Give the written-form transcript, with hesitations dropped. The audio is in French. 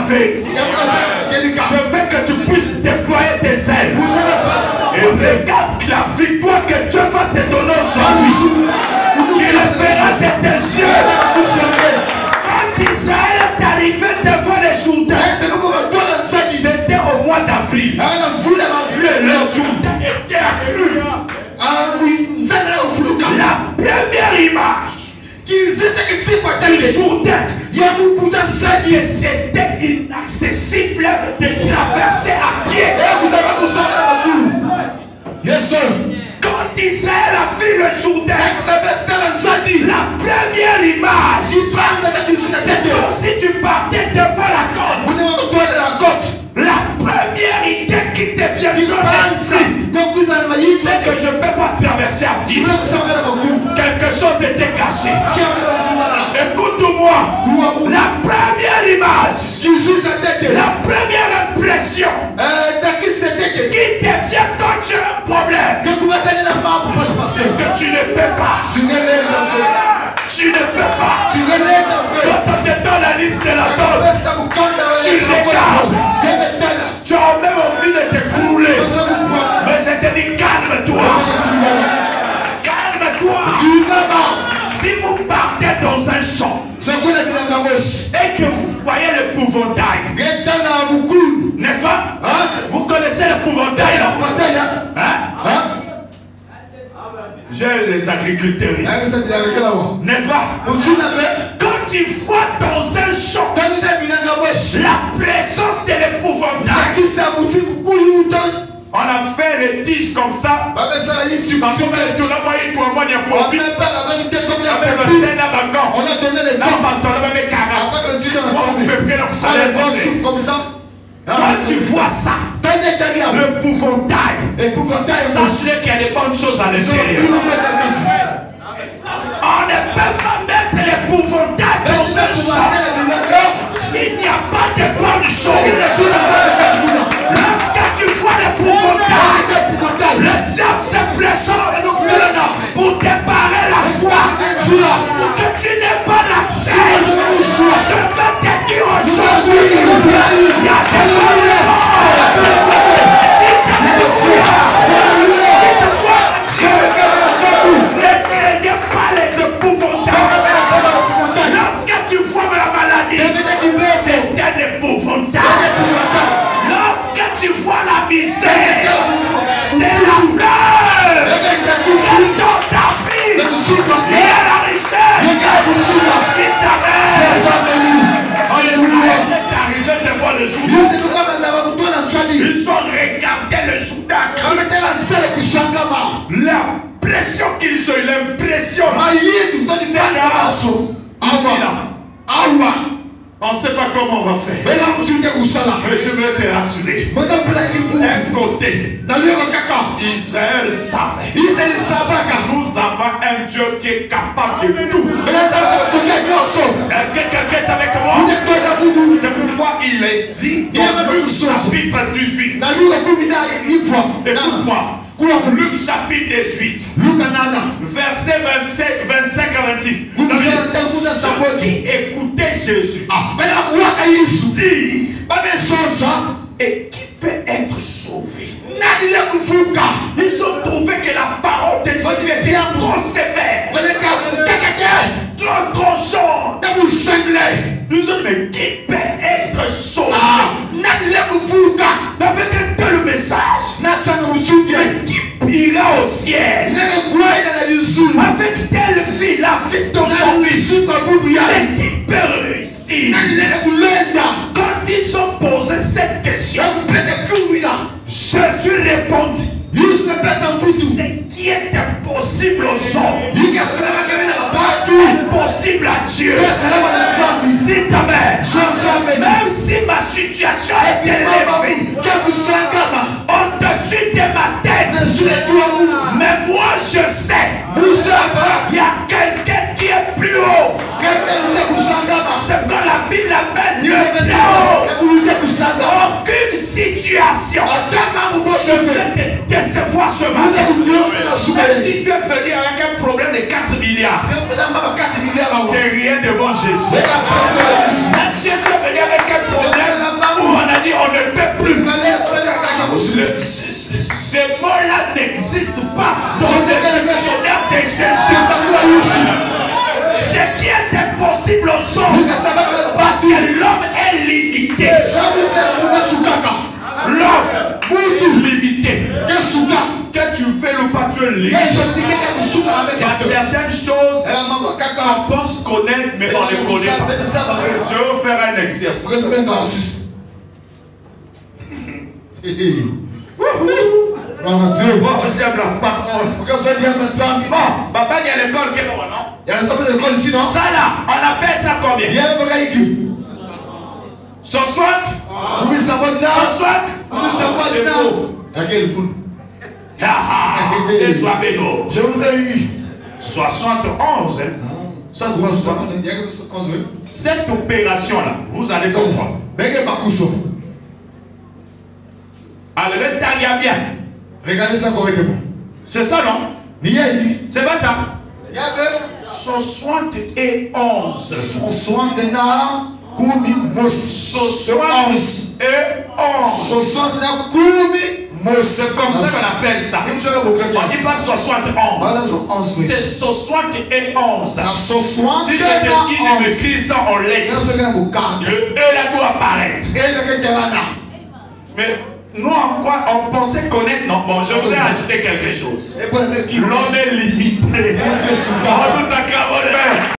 café. Je veux que tu puisses déployer tes ailes. Et regarde la victoire que Dieu va te donner aujourd'hui. Tu le feras de tes yeux. Quand Israël est arrivé devant les Jourdain, c'était au mois d'avril. Le Jourdain était accru. La première image du Jourdain, c'est que c'était inaccessible de traverser à pied. Quand Israël a vu le Jourdain, la première image, c'est comme si tu partais devant la côte. La première idée qui te vient de l'esprit, c'est que je ne peux pas traverser à pied. Quelque chose était caché. Écoute-moi, la première image, la première impression qui te vient quand tu as un problème, c'est que tu ne peux pas. Tu ne peux pas. Quand on te donne la liste de la donne, tu regardes. Tu as même envie de t'écrouler. Mais je te dis calme-toi. Calme-toi. Si vous partez dans un champ et que vous voyez l'épouvantail, n'est-ce pas? Vous connaissez l'épouvantail, hein? J'ai les agriculteurs ici. N'est-ce pas? Quand tu vois dans un champ la présence de l'épouvantail, on a fait les tiges comme ça. On a donné les dents. Comme ça. Quand tu vois ça, l'épouvantail, sache-le qu'il y a des bonnes choses à l'intérieur. On ne peut pas mettre l'épouvantail dans un champ s'il n'y a pas de bonnes choses. Lorsque tu vois l'épouvantail, le diable se présente pour déparer la foi, pour que tu n'aies pas l'accès. Je veux te dire aujourd'hui, il y a des bonnes choses. Ne craignez pas les épouvantails. Lorsque tu vois la maladie, c'est un épouvantail. Lorsque tu vois la misère, c'est la peur. C'est dans ta vie. Et à la richesse. Dis ta mère. Israël est arrivé devant le Jourdain. Ils ont regardé le Jourdain. La pression qu'ils ont eu, l'impression. On ne sait pas comment on va faire. Mais je veux te rassurer. D'un côté, Israël savait. Nous avons un Dieu qui est capable de tout. Est-ce que quelqu'un est avec moi? C'est pourquoi il est dit dans Luc chapitre 18. Écoute-moi. Luc chapitre 18, verset 25 à 26. Ceux qui écoutaient Jésus dit, et qui peut être sauvé? Ils ont trouvé que la parole de Jésus était trop sévère, trop tranchante. Nous ont dit, mais qui peut être sauvé? Avec un tel message, qui ira au ciel? Avec telle vie, la vie d'aujourd'hui, qui peut réussir? Quand ils ont posé cette question, Jésus répondit, ce qui est impossible aux hommes, impossible à Dieu. Dis ta mère, même si ma situation est élevée au-dessus de ma tête, mais moi je sais, il y a quelqu'un qui est plus haut. C'est que la Bible appelle le très haut. Aucune situation ne peut te décevoir ce matin. Même si tu es venu avec un problème de 4 milliards, c'est rien devant Jésus. Même si tu es venu avec un problème impossible aux hommes. Parce que l'homme est limité. L'homme limité. Que tu fais ou pas, tu es limité. Il y a certaines choses qu'on pense connaître, mais on ne les connaît pas. Je vais vous faire un exercice. J'aime la parole. Bon, papa, il y a l'école qui est non? Il y a l'école ici, non? Ça là, on appelle ça combien? 60? 60? Je vous ai eu 71. Ça se passe pas. Cette opération-là, vous allez comprendre. Alors, le temps y a bien. Regardez ça correctement. C'est ça, non? C'est pas ça. 71. 71. C'est comme ça qu'on appelle ça. On ne dit pas 71. C'est 71. Si je te dis de m'écrire ça en lettres, le E là doit apparaître. Mais nous, on pensait connaître. Non, bon, je vous ai ajouté quelque chose. L'homme est limité. On nous acclame.